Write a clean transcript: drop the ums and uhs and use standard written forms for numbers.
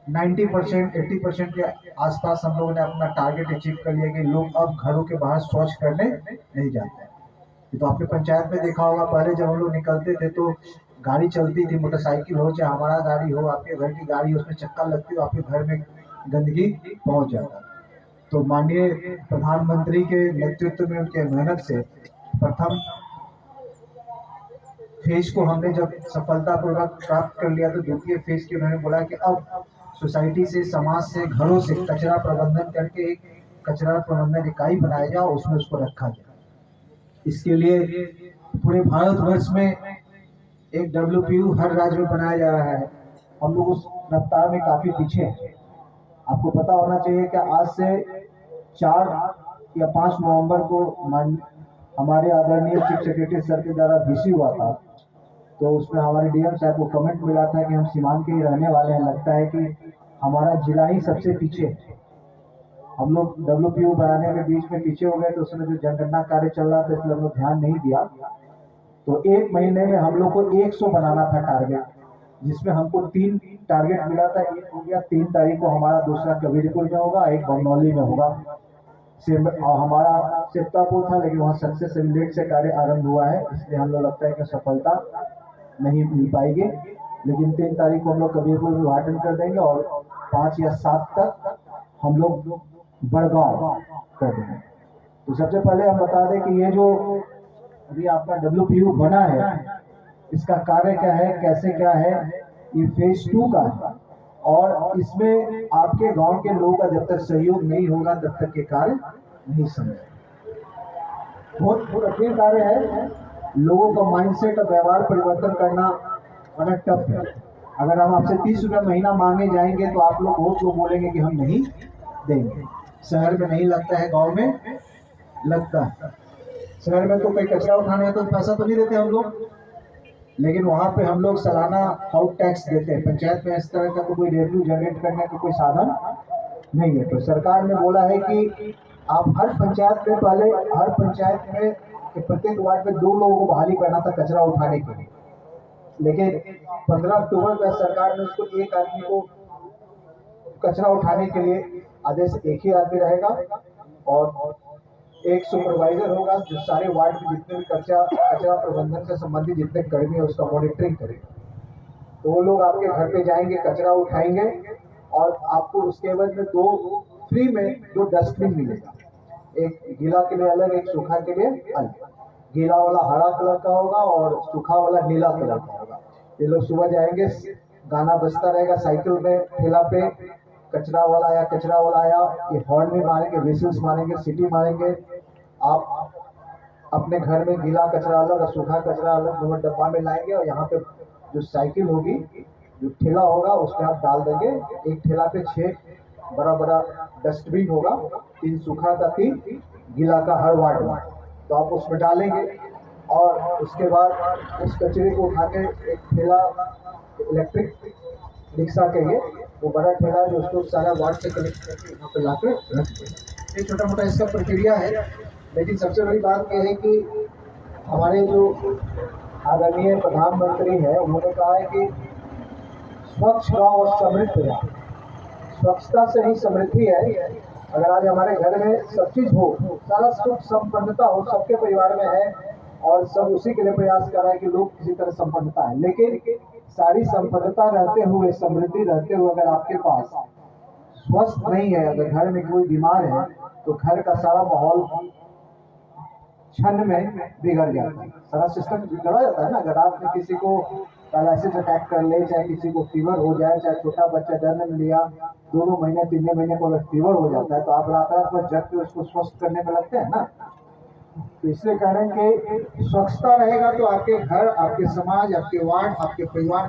90% 80% के आसपास हम लोगों ने अपना टारगेट अचीव कर लिया कि लोग अब घरों के बाहर शौच करने नहीं जाते हैं। ये तो आपने पंचायत में देखा होगा, पहले जब हम लोग निकलते थे तो गाड़ी चलती थी, मोटरसाइकिल हो चाहे हमारा गाड़ी हो, आपके घर की गाड़ी हो, उसमें चक्का लगती हो, आपके घर में गंदगी पहुंच जाता। तो माननीय प्रधानमंत्री के नेतृत्व में, उनके मेहनत से प्रथम फेज को हमने जब सफलतापूर्वक प्राप्त कर लिया, तो द्वितीय फेज की उन्होंने बोला कि अब सोसाइटी से, समाज से, घरों से कचरा प्रबंधन करके एक कचरा प्रबंधन इकाई बनाया जाए, उसमें उसको रखा जाए। इसके लिए पूरे भारतवर्ष में एक WPU हर राज्य में बनाया जा रहा है। हम लोग उस रफ्तार में काफी पीछे हैं। आपको पता होना चाहिए कि आज से 4 या 5 नवंबर को हमारे आदरणीय चीफ सेक्रेटरी सर के द्वारा VC हुआ था। तो उसमें हमारे DM साहब को कमेंट मिला था कि हम सीमांत के ही रहने वाले हैं, लगता है कि हमारा जिला ही सबसे पीछे है। हम लोग WPU बनाने में बीच में पीछे हो गए, तो उसमें जो जनगणना कार्य चल रहा था इसलिए हम लोग ध्यान नहीं दिया। तो 1 महीने में हम लोग को 100 बनाना था टारगेट, जिसमें हमको 3 टारगेट मिला था। एक हो गया 3 तारीख को हमारा, दूसरा कबीरपुर में होगा, एक बमनौली में होगा। और हमारा सिरतापुर था, लेकिन वहाँ सक्सेस रेट से कार्य आरंभ हुआ है, इसलिए हम लोग लगता है कि सफलता नहीं मिल पाएगी। लेकिन 3 तारीख को हम लोग कबीरपुर में उद्घाटन कर देंगे और 5 या 7 तक हम लोग बड़गांव कर देंगे। तो सबसे पहले हम बता दें कि ये जो अभी आपका WPU बना है, इसका कार्य क्या है, कैसे क्या है, ये फेज 2 का है। और इसमें आपके गांव के लोगों का जब तक सहयोग नहीं होगा तब तक के कार्य नहीं समझे। बहुत कठिन कार्य है। लोगों का माइंडसेट और व्यवहार परिवर्तन करना बड़ा टफ है। अगर हम आपसे 30 रुपये महीना मांगे जाएंगे तो आप लोग बहुत लोग बोलेंगे कि हम नहीं देंगे। शहर में नहीं लगता है, गांव में लगता है। शहर में तो कोई कचरा उठाने तो पैसा तो नहीं देते हम लोग, लेकिन वहाँ पे हम लोग सालाना आउट टैक्स देते हैं। पंचायत में इस तरह का तो कोई रेवेन्यू जनरेट करने का कोई साधन नहीं है। तो सरकार ने बोला है कि आप हर पंचायत में, पहले हर पंचायत में प्रत्येक वार्ड में 2 लोगों को बहाली करना था कचरा उठाने के लिए, लेकिन 15 अक्टूबर में सरकार ने उसको एक आदमी को कचरा उठाने के लिए आदेश, एक ही आदमी रहेगा और एक सुपरवाइजर होगा जो सारे वार्ड में जितने भी कचरा प्रबंधन से संबंधित जितने कर्मी है उसका मॉनिटरिंग करेगा। तो वो लोग आपके घर पे जाएंगे, कचरा उठाएंगे और आपको उसके बाद में 2 फ्री में 2 डस्टबिन मिलेगा, एक गीला के लिए अलग, एक सूखा के लिए अलग। गीला वाला हरा कलर का होगा और सूखा वाला नीला कलर का होगा। ये लोग सुबह जाएंगे, गाना बजता रहेगा, साइकिल में, ठेला पे कचरा वाला आया, कचरा वाला आया, ये हॉर्न भी मारेंगे, विसिल्स मारेंगे, सीटी मारेंगे। आप अपने घर में गीला कचरा अलग और सूखा कचरा अलग दोनों डब्बा में लाएंगे और यहाँ पे जो साइकिल होगी, जो ठेला होगा, उसमें आप डाल देंगे। एक ठेला पे 6 बड़ा बड़ा डस्टबिन होगा, 3 सूखा का, 3 गीला का हर वार्ड में। तो आप उसमें डालेंगे और उसके बाद उस कचरे को उठा के एक ठेला, इलेक्ट्रिक रिक्शा कहिए, वो बड़ा ठेला जो उसको सारा वार्ड से कलेक्ट करके यहाँ पे ला के रख दें। ये छोटा मोटा इसका प्रक्रिया है। लेकिन सबसे बड़ी बात यह है कि हमारे जो आदरणीय प्रधानमंत्री है, उन्होंने कहा है कि स्वच्छ गांव और समृद्ध गांव। स्वच्छता से ही समृद्धि है। अगर आज हमारे घर में सब चीज हो, सारा सुख संपन्नता हो, सबके परिवार में है और सब उसी के लिए प्रयास कर रहा है कि लोग किसी तरह संपन्नता है, लेकिन सारी संपन्नता रहते हुए, समृद्धि रहते हुए, अगर आपके पास स्वस्थ नहीं है, अगर घर में कोई बीमार है, तो घर का सारा माहौल क्षण में बिगड़ जाता है, सारा सिस्टम बिगड़ा जाता है ना। अगर रात में किसी को पैरालिसिस अटैक कर ले, चाहे किसी को फीवर हो जाए, चाहे छोटा बच्चा जन्म लिया 2 महीने 3 महीने को अगर फीवर हो जाता है, तो आप रात भर जग के उसको स्वस्थ करने में लगते हैं ना। तो इसलिए कह रहे हैं कि स्वच्छता रहेगा तो आपके घर, आपके समाज, आपके वार्ड, आपके परिवार